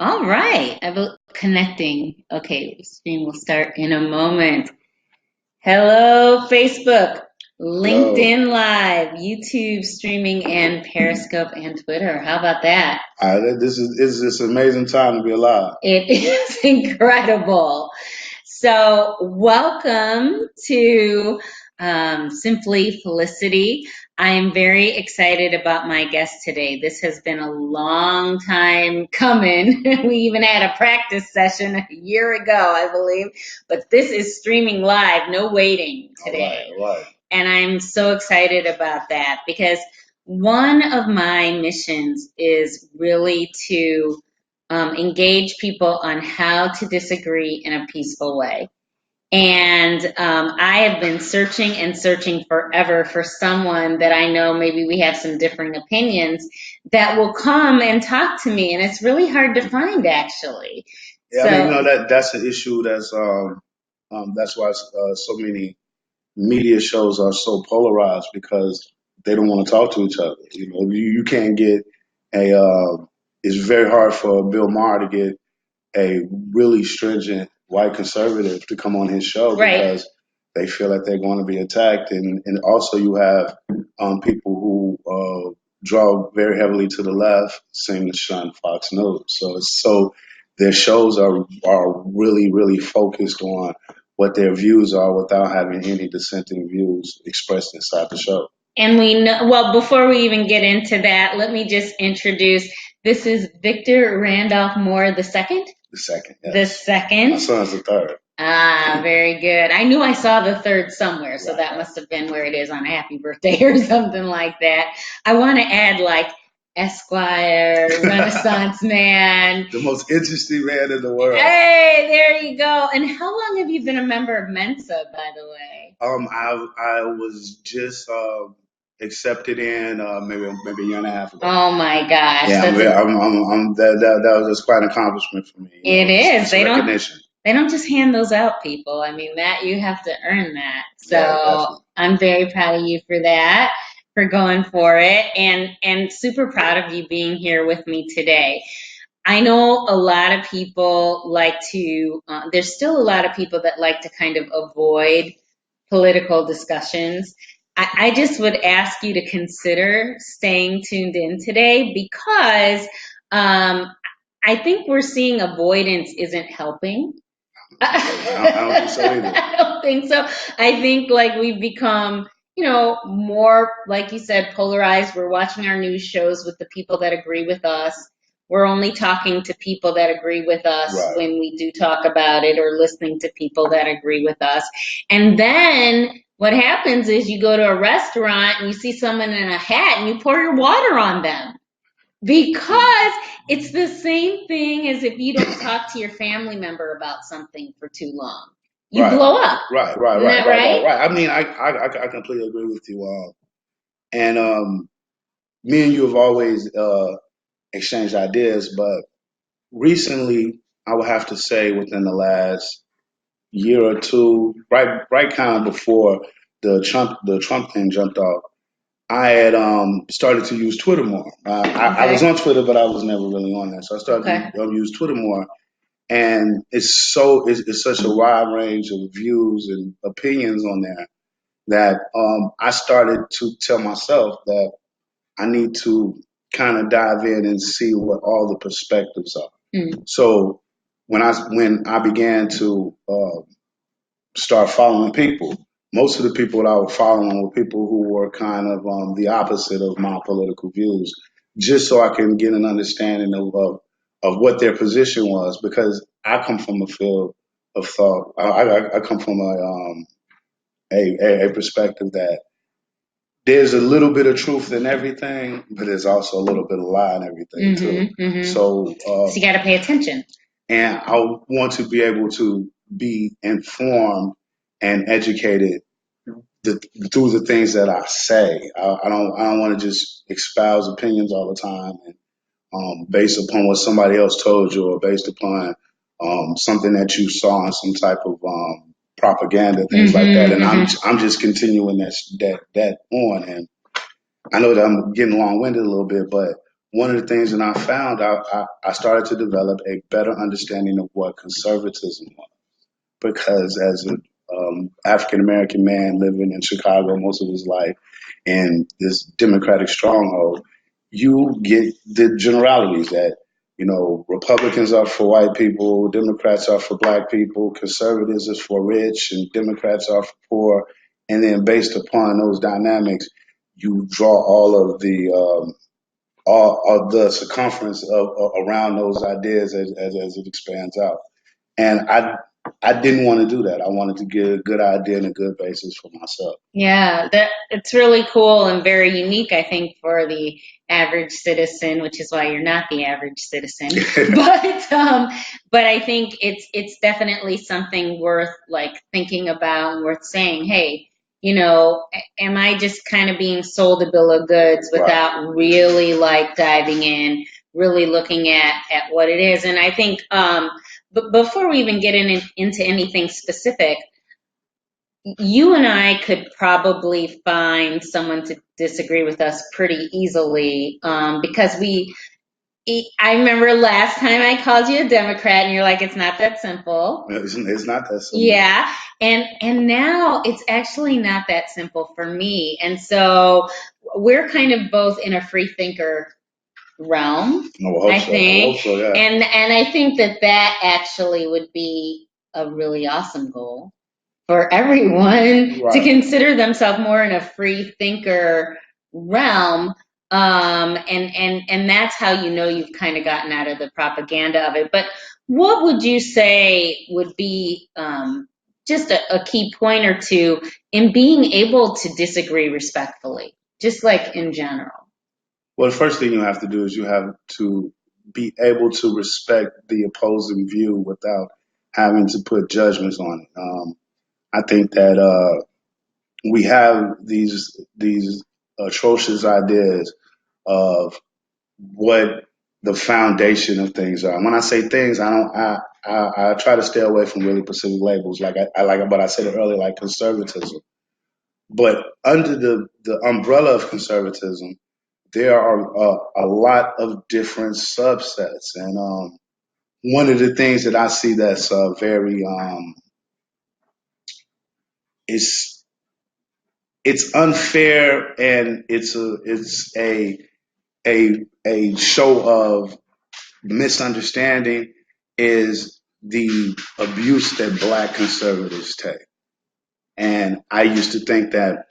All right. Connecting. Okay, the stream will start in a moment. Hello, Facebook, Hello. LinkedIn Live, YouTube streaming, and Periscope and Twitter. How about that? This is an amazing time to be alive. It is incredible. So, welcome to Simply Felicity. I am very excited about my guest today. This has been a long time coming. We even had a practice session a year ago, I believe, but this is streaming live, no waiting today. All right. And I'm so excited about that because one of my missions is really to engage people on how to disagree in a peaceful way. And I have been searching and searching forever for someone that I know maybe we have some differing opinions that will come and talk to me. And it's really hard to find, actually. Yeah, So, I mean, that's an issue. That's why so many media shows are so polarized because they don't want to talk to each other. You can't get a. It's very hard for Bill Maher to get a really stringent white conservative to come on his show right. because they feel that they're going to be attacked, and also you have people who draw very heavily to the left seem to shun Fox News. So their shows are really focused on what their views are without having any dissenting views expressed inside the show. And we know, well, before we even get into that, let me just introduce, this is Victor Randolph Moore the second. The second, yes. The second. My son's the third. Ah, very good. I knew I saw the third somewhere, so that must have been where it is on a happy birthday or something like that. I want to add like Esquire, Renaissance man. The most interesting man in the world. Hey, there you go. And how long have you been a member of Mensa, by the way? I was just accepted in maybe a year and a half ago. Oh my gosh! Yeah, that was just quite an accomplishment for me. It is. They don't just hand those out, people. I mean, that you have to earn that. So yeah, I'm very proud of you for that, for going for it, and super proud of you being here with me today. I know a lot of people like to, there's still a lot of people that like to kind of avoid political discussions. I just would ask you to consider staying tuned in today because I think we're seeing avoidance isn't helping. I don't think so either. I don't think so. I think like we've become, more, like you said, polarized. We're watching our news shows with the people that agree with us. We're only talking to people that agree with us when we do talk about it, or listening to people that agree with us. And then what happens is you go to a restaurant and you see someone in a hat and you pour your water on them. Because it's the same thing as if you don't talk to your family member about something for too long. You blow up. Right. Isn't that right? I mean, I completely agree with you. And me and you have always exchanged ideas, but recently, I would have to say within the last year or two, right kind of before the Trump thing jumped off, I had started to use Twitter more. I was on Twitter, but I was never really on that. So I started to use Twitter more. And it's such a wide range of views and opinions on there that I started to tell myself that I need to kind of dive in and see what all the perspectives are. So when I began to start following people, most of the people that I was following were people who were kind of the opposite of my political views, just so I can get an understanding of what their position was, because I come from a field of thought. I come from a perspective that there's a little bit of truth in everything, but there's also a little bit of lie in everything too. So you got to pay attention. And I want to be able to be informed and educated through the things that I say. I don't want to just espouse opinions all the time and based upon what somebody else told you, or based upon something that you saw in some type of propaganda, things like that. And I'm just continuing that on. And I know that I'm getting long-winded a little bit, but one of the things that I found, I started to develop a better understanding of what conservatism was. Because as an African American man living in Chicago most of his life in this Democratic stronghold, you get the generalities that, Republicans are for white people, Democrats are for black people, conservatives is for rich, and Democrats are for poor. And then based upon those dynamics, you draw all of the circumference around those ideas as it expands out. And I didn't want to do that. I wanted to get a good idea and a good basis for myself. Yeah, that it's really cool and very unique, I think, for the average citizen, which is why you're not the average citizen. But I think it's definitely something worth like thinking about and worth saying, hey, am I just kind of being sold a bill of goods without really like diving in, really looking at what it is? And I think, but before we even get into anything specific, you and I could probably find someone to disagree with us pretty easily, because I remember last time I called you a Democrat and you're like, it's not that simple. It's not that simple. Yeah. And now it's actually not that simple for me. And so we're kind of both in a free thinker realm, I think. I hope so, yeah. And I think that actually would be a really awesome goal for everyone to consider themselves more in a free thinker realm. And that's how you've kind of gotten out of the propaganda of it. But what would you say would be just a key point or two in being able to disagree respectfully, just like in general? Well, the first thing you have to do is you have to be able to respect the opposing view without having to put judgments on it. I think that we have these atrocious ideas of what the foundation of things are. And when I say things, I try to stay away from really specific labels. But I said it earlier, like conservatism. But under the umbrella of conservatism, there are a lot of different subsets. And one of the things that I see that's very it's it's unfair, and it's a show of misunderstanding, is the abuse that black conservatives take. And I used to think that,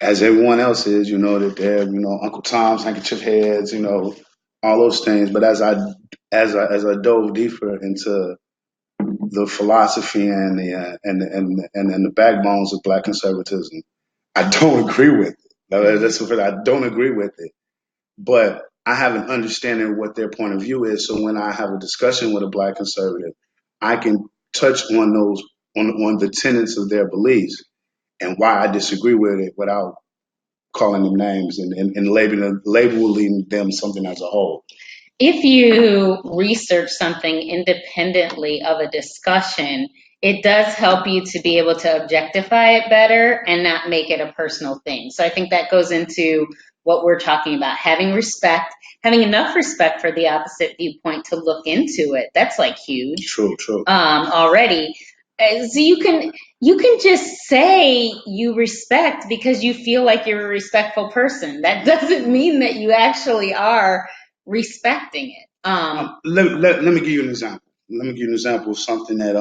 as everyone else is, that they're, Uncle Tom's handkerchief heads, all those things. But as I dove deeper into the philosophy and the backbones of black conservatism, I don't agree with it. That's what I don't agree with it. But I have an understanding of what their point of view is. So when I have a discussion with a black conservative, I can touch on those on the tenets of their beliefs and why I disagree with it without calling them names and labeling them something as a whole. If you research something independently of a discussion, it does help you to be able to objectify it better and not make it a personal thing. So I think that goes into what we're talking about, having respect, having enough respect for the opposite viewpoint to look into it. That's like huge. True. Already. So you can just say you respect because you feel like you're a respectful person. That doesn't mean that you actually are respecting it. Let me give you an example. Let me give you an example of something that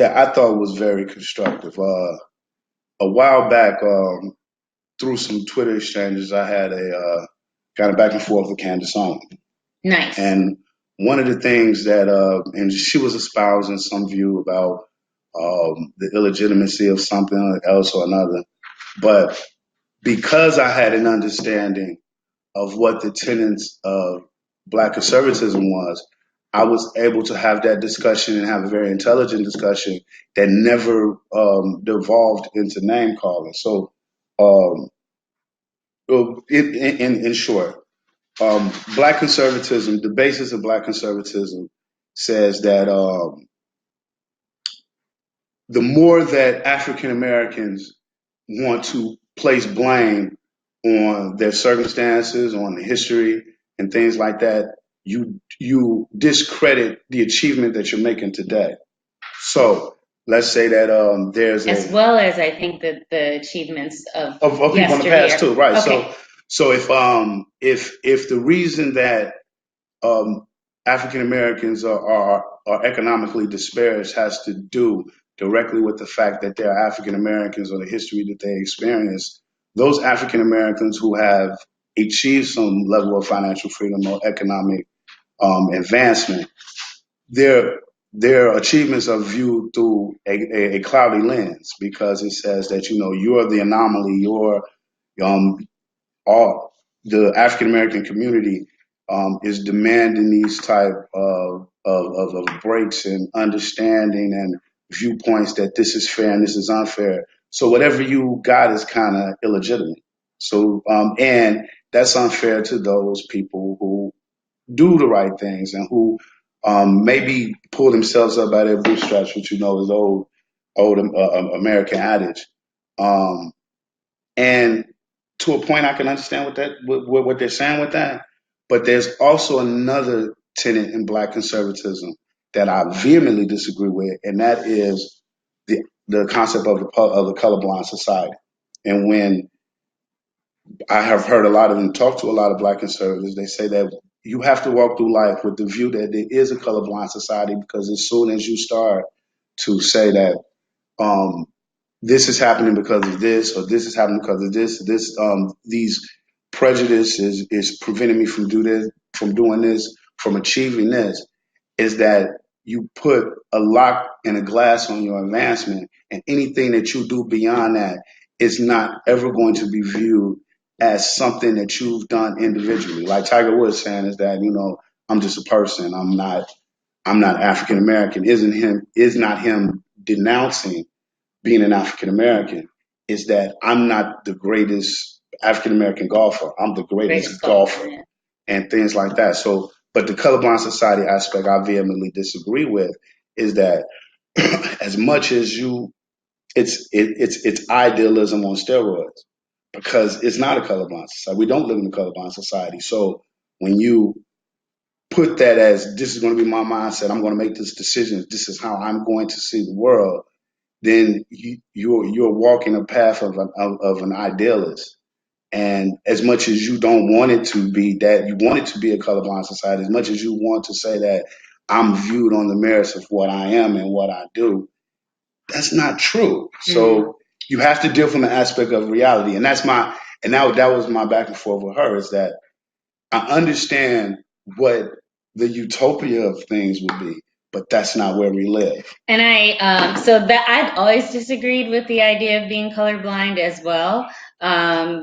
I thought was very constructive. A while back, through some Twitter exchanges, I had a kind of back and forth with Candace Owens. Nice. And one of the things that, and she was espousing some view about the illegitimacy of something else or another. But because I had an understanding of what the tenets of black conservatism was, I was able to have that discussion and have a very intelligent discussion that never devolved into name calling. So, in short, black conservatism, the basis of black conservatism says that the more that African Americans want to place blame on their circumstances, on the history and things like that, you discredit the achievement that you're making today. So let's say that there's As a well as I think that the achievements of of people in the past yesteryear. too, right? Okay. So if the reason that um, African Americans are economically disparaged has to do directly with the fact that they're African Americans or the history that they experience. Those African Americans who have achieved some level of financial freedom or economic advancement, their their achievements are viewed through a cloudy lens because it says that you're the anomaly, you're um, all the African American community is demanding these type of breaks and understanding and viewpoints that this is fair and this is unfair. So whatever you got is kind of illegitimate. So and that's unfair to those people who do the right things and who maybe pull themselves up by their bootstraps, which is old American adage. Um, and to a point, I can understand what they're saying with that. But there's also another tenet in Black conservatism that I vehemently disagree with, and that is the concept of the colorblind society. And when I have heard a lot of them talk to a lot of Black conservatives, they say that you have to walk through life with the view that there is a colorblind society because as soon as you start to say that um, this is happening because of this, or this is happening because of this. These prejudices is preventing me from doing this, from achieving this. Is that you put a lock and a glass on your advancement, and anything that you do beyond that is not ever going to be viewed as something that you've done individually. Like Tiger Woods saying is that I'm just a person. I'm not African American. Is not him denouncing being an African American is that I'm not the greatest African American golfer. I'm the greatest golfer Yeah. and things like that. So, but the colorblind society aspect I vehemently disagree with is that as much as it's idealism on steroids because it's not a colorblind society. We don't live in a colorblind society. So when you put that as this is going to be my mindset, I'm going to make this decision. This is how I'm going to see the world then you're walking a path of an idealist. And as much as you don't want it to be that, you want it to be a colorblind society, as much as you want to say that I'm viewed on the merits of what I am and what I do, that's not true. So you have to deal from the aspect of reality. And that was my back and forth with her is that I understand what the utopia of things would be, but that's not where we live. And so that I've always disagreed with the idea of being colorblind as well,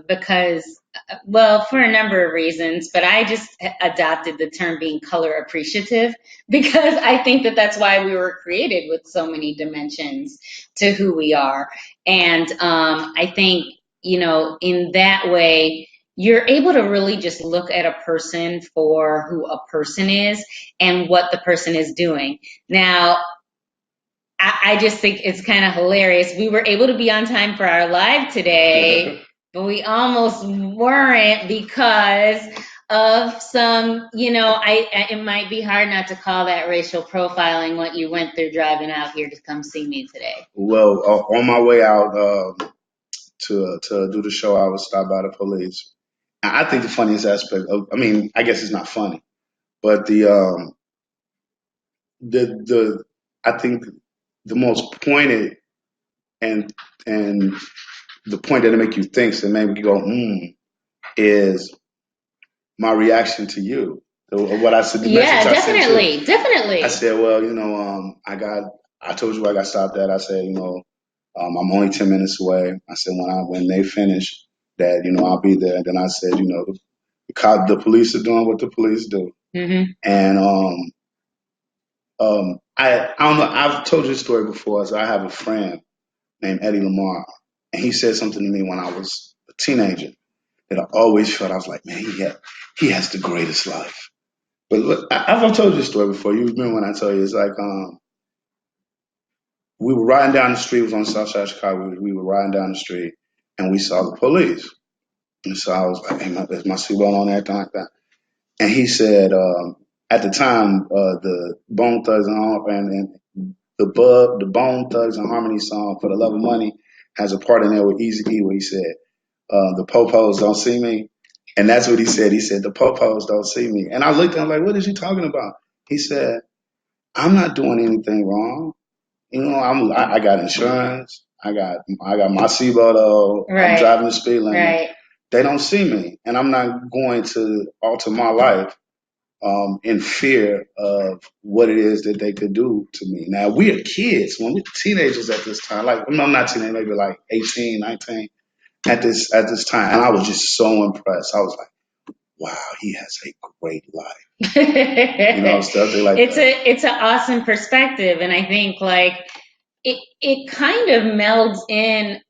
because, well, for a number of reasons, but I just adopted the term being color appreciative because I think that that's why we were created with so many dimensions to who we are. And I think, in that way, you're able to really just look at a person for who a person is and what the person is doing. Now, I just think it's kind of hilarious. We were able to be on time for our live today, but we almost weren't because of some, it might be hard not to call that racial profiling what you went through driving out here to come see me today. Well, on my way out to do the show, I was stopped by the police. I think the funniest aspect I mean, I guess it's not funny, but the I think the most pointed and and the point that make you think that made me go is my reaction to you. What I said, the Yeah, message I sent you. definitely. I said, well, I told you I got stopped at. I said, I'm only 10 minutes away. I said when they finish that, I'll be there. And then I said, the police are doing what the police do. Mm-hmm. And I don't know. I've told you this story before. So I have a friend named Eddie Lamar, and he said something to me when I was a teenager that I always felt. I was like, man, he has the greatest life. But look, I've told you this story before. You remember when I told you? It's like we were riding down the street. It was on the south side of Chicago. We were riding down the street. and we saw the police. And so I was like, hey, is my seatbelt on, everything like that? And he said, at the time, the Bone Thugs and the Bone Thugs and Harmony song "For the Love of Money" has a part in there with Eazy-E where he said, "The popos don't see me," and that's what he said. He said, "The popos don't see me," and I looked at him like, "What is he talking about?" He said, "I'm not doing anything wrong. You know, I got insurance. I got my seatbelt on. I'm Right. driving the speed limit. Right. They don't see me, and I'm not going to alter my life in fear of what it is that they could do to me." Now, we are kids. When we're teenagers at this time, like, I'm not teenage, maybe like 18, 19 at this time. And I was just so impressed. I was like, wow, he has a great life. You know, stuff like that. It's an awesome perspective. And I think like it kind of melds in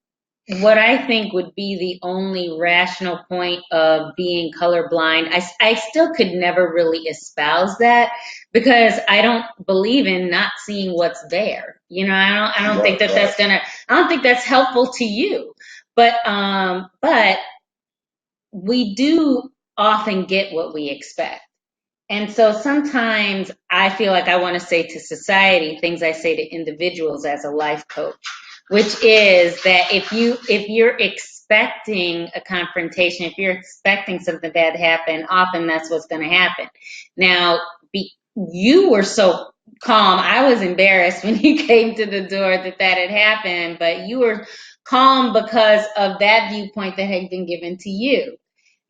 what I think would be the only rational point of being colorblind. I still could never really espouse that because I don't believe in not seeing what's there. You know, I don't think that that's I don't think that's helpful to you. But we do often get what we expect. And so sometimes I feel like I want to say to society things I say to individuals as a life coach, which is that if you're expecting a confrontation, if you're expecting something bad to happen, often that's what's going to happen. Now, you were so calm. I was embarrassed when you came to the door that had happened, but you were calm because of that viewpoint that had been given to you.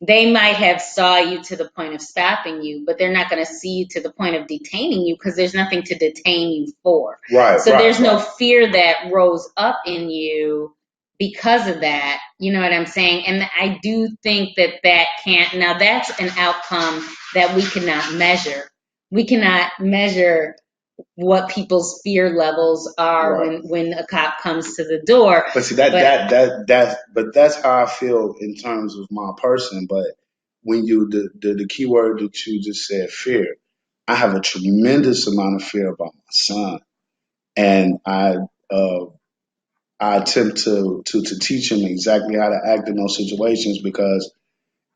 They might have saw you to the point of stopping you, but they're not going to see you to the point of detaining you because there's nothing to detain you for. Right. So there's no fear that rose up in you because of that. You know what I'm saying? And I do think that can't. Now that's an outcome that we cannot measure. We cannot measure what people's fear levels are when a cop comes to the door. But see but that's how I feel in terms of my person. But when you the key word that you just said, fear, I have a tremendous amount of fear about my son, and uh, I attempt to teach him exactly how to act in those situations because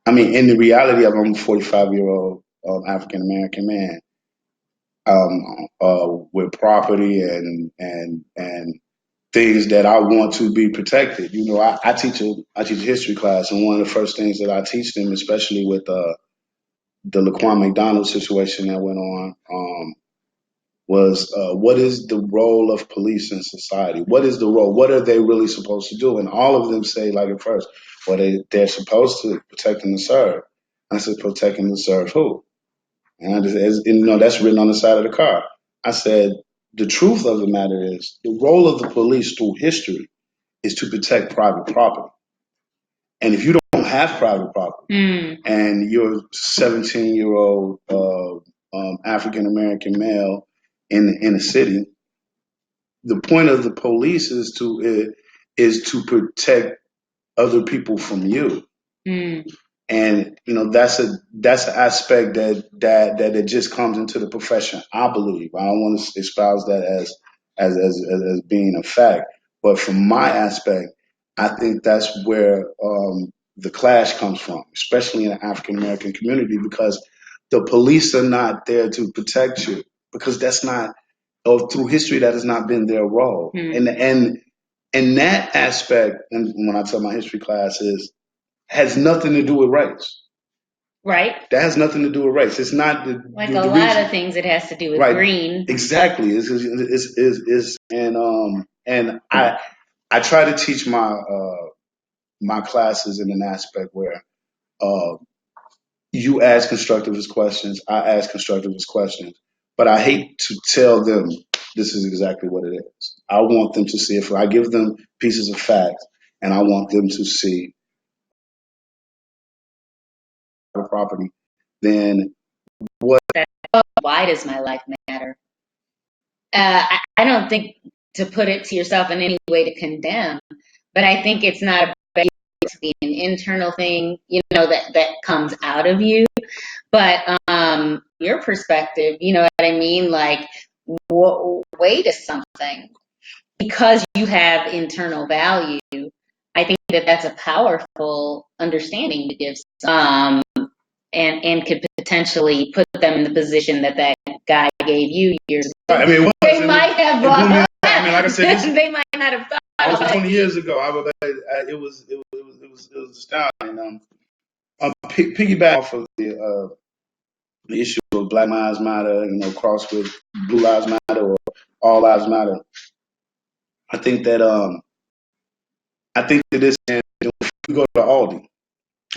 I mean, in the reality of I'm a 45-year-old African American man with property and things that I want to be protected. You know, I teach a history class, and one of the first things that I teach them, especially with the Laquan McDonald situation that went on, was what is the role of police in society? What is the role? What are they really supposed to do? And all of them say, like at first, well, they're supposed to protect and serve. I said, protect and serve who? And I just, you know, that's written on the side of the car. I said, the truth of the matter is the role of the police through history is to protect private property. And if you don't have private property and you're a 17-year-old African American male in a city, the point of the police is to protect other people from you. And you know that's an aspect that just comes into the profession. I believe I don't want to espouse that as being a fact, but from my aspect, I think that's where the clash comes from, especially in the African American community, because the police are not there to protect you because that's not, or through history that has not been their role. And that aspect, and when I tell my history classes, has nothing to do with race. Right. That has nothing to do with race. It's not like a lot of things. It has to do with green. Exactly. And I try to teach my classes in an aspect where you ask constructivist questions, I ask constructivist questions, but I hate to tell them this is exactly what it is. I want them to see if I give them pieces of fact, and I want them to see property, then what? Why does my life matter? I don't think to put it to yourself in any way to condemn, but I think it's not about to be an internal thing, you know, that comes out of you. But your perspective, you know what I mean? Like, weight is something because you have internal value. I think that that's a powerful understanding to give, and could potentially put them in the position that that guy gave you years ago. I mean, They might have brought up. I mean, like I said, they might not have thought. Also, 20 years ago, it was astounding. Piggyback off of the issue of Black Lives Matter, cross with Blue Lives Matter or All Lives Matter. I think that this, and if you go to Aldi,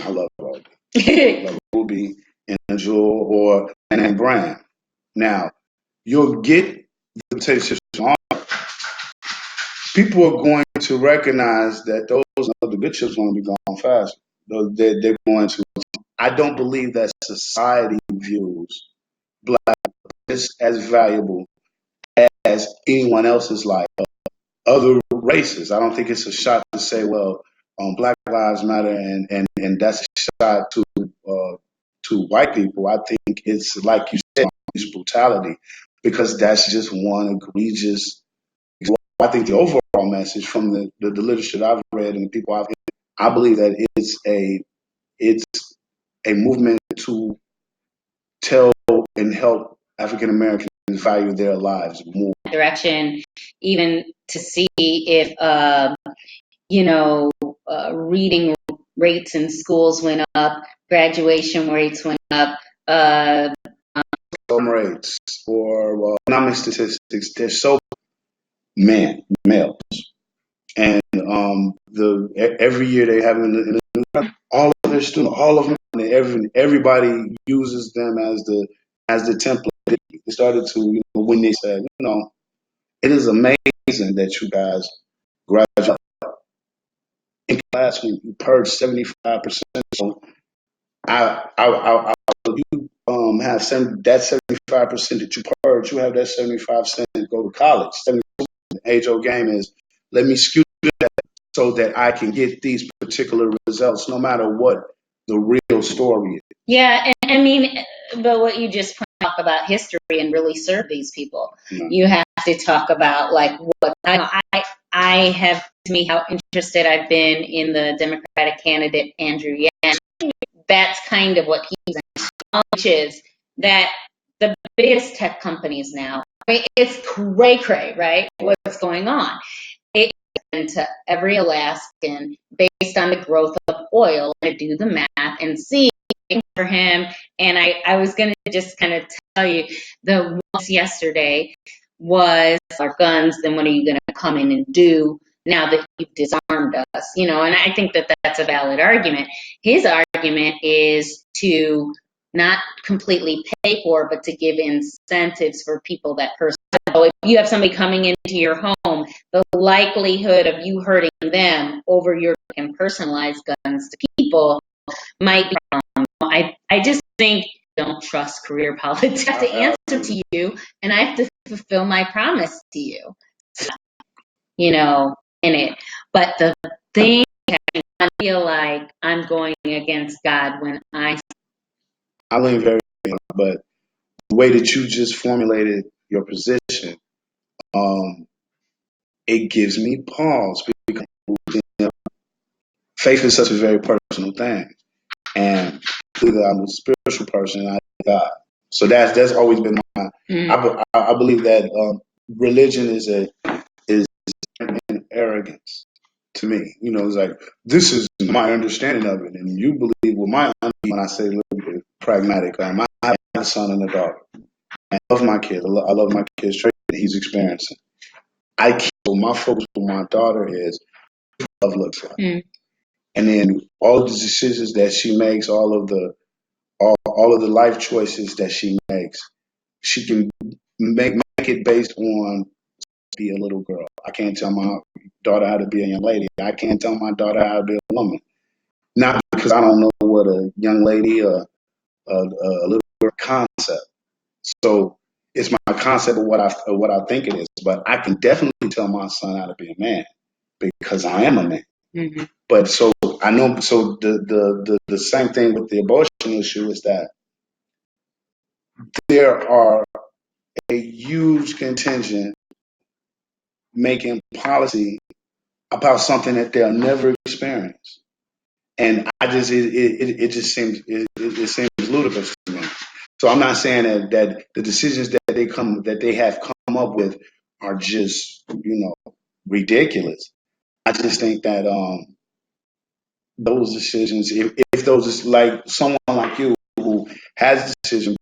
I love Aldi, I love Ruby and Jewel or and Brand. Now you'll get the taste on. People are going to recognize that the good chips going to be gone fast. They're going to. I don't believe that society views black as valuable as anyone else's life, other races. I don't think it's a shot to say, well, Black Lives Matter, and that's a shot to white people. I think it's like you said, it's brutality, because that's just one egregious. I think the overall message from the literature that I've read and the people I've heard, I believe that it's a movement to tell and help African Americans value their lives more. Direction, even to see if reading rates in schools went up, graduation rates went up, rates or economic statistics. They're so males, and every year they have all of their students, all of them, and everybody uses them as the template. They started to, when they said, it is amazing that you guys graduate in class when you purge 75%. So you have that 75% that you purge, you have that 75% to go to college. 70% the age-old game is, let me skew that so that I can get these particular results, no matter what the real story is. Yeah, and I mean, but what you just talk about history and really serve these people. Mm-hmm. You have to talk about like what I have, to me, how interested I've been in the Democratic candidate Andrew Yang. That's kind of what he's in, which is that the biggest tech companies now, it's cray-cray, right? What's going on? It's to every Alaskan based on the growth of oil, to do the math and see for him. And I was going to just kind of tell you, the once yesterday was our guns, then what are you going to come in and do now that you've disarmed us? And I think that that's a valid argument. His argument is to not completely pay for, but to give incentives for people that person. So if you have somebody coming into your home, the likelihood of you hurting them over your personalized guns to people might be wrong. I just think don't trust career politics. I have to answer to you, and I have to fulfill my promise to you. In it. But the thing, I feel like I'm going against God when I lean very, but the way that you just formulated your position, it gives me pause, because faith is such a very personal thing, and I'm a spiritual person, and I God. So that's always been my. I believe that religion is an arrogance to me. It's like, this is my understanding of it, and you believe what my understanding. When I say pragmatic, I have a son and a daughter. I love my kids. I love my kids' trait that he's experiencing. My focus with my daughter is what love looks like, and then all of the decisions that she makes, all of the life choices that she makes, she can make it based on be a little girl. I can't tell my daughter how to be a young lady. I can't tell my daughter how to be a woman. Not because I don't know what a young lady or a little girl concept. So it's my concept of what I think it is. But I can definitely tell my son how to be a man, because I am a man. Mm-hmm. But so I know. So the same thing with the abortion issue is that there are a huge contingent making policy about something that they'll never experience. And I just it just seems it seems ludicrous to me. So I'm not saying that the decisions that they have come up with are just ridiculous. I just think that those decisions, if those is like someone like you who has a decision,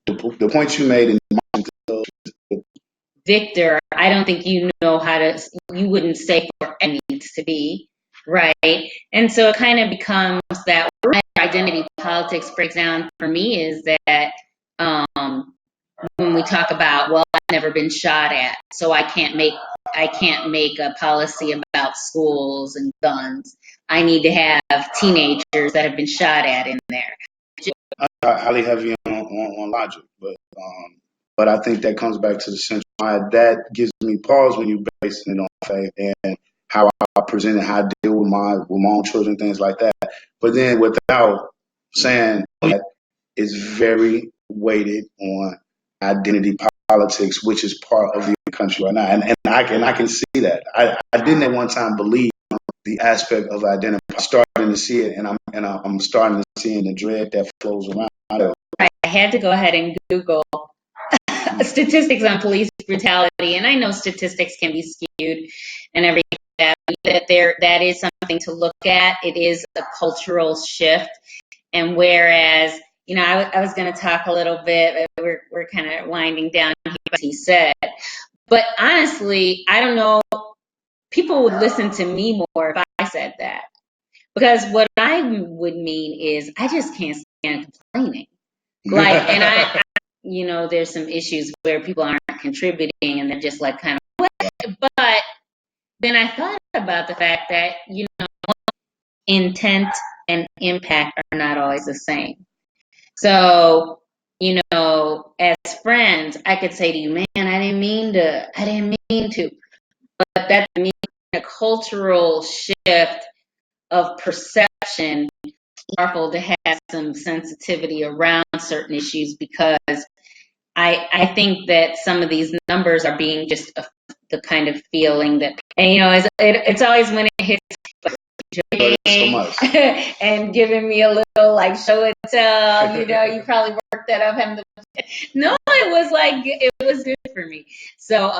the point you made in Victor, I don't think you know you wouldn't say for any needs to be, right? And so it kind of becomes that identity politics breaks down for me is that when we talk about, well, I've never been shot at, so I can't make a policy about schools and guns. I need to have teenagers that have been shot at in there. I highly heavy on logic, but I think that comes back to the central. That gives me pause when you base it on faith and how I present it, how I deal with my own children, things like that. But then without saying that it's very weighted on identity politics, which is part of the country right now, and I can see that. I didn't at one time believe the aspect of identity. I'm starting to see it, and I'm starting to see the dread that flows around. I had to go ahead and Google statistics on police brutality, and I know statistics can be skewed and everything that is something to look at. It is a cultural shift, and whereas I was going to talk a little bit, but we're kind of winding down here, as he said, but honestly, I don't know. People would listen to me more if I said that, because what I would mean is I just can't stand complaining. Like, and there's some issues where people aren't contributing and they're just like kind of, but then I thought about the fact that, intent and impact are not always the same. So, as friends, I could say to you, man, I didn't mean to, but that means a cultural shift of perception, powerful to have some sensitivity around certain issues, because I think that some of these numbers are being just the kind of feeling that, and it's always when it hits and giving me a little like show and tell, you probably worked that up. No, it was good for me. So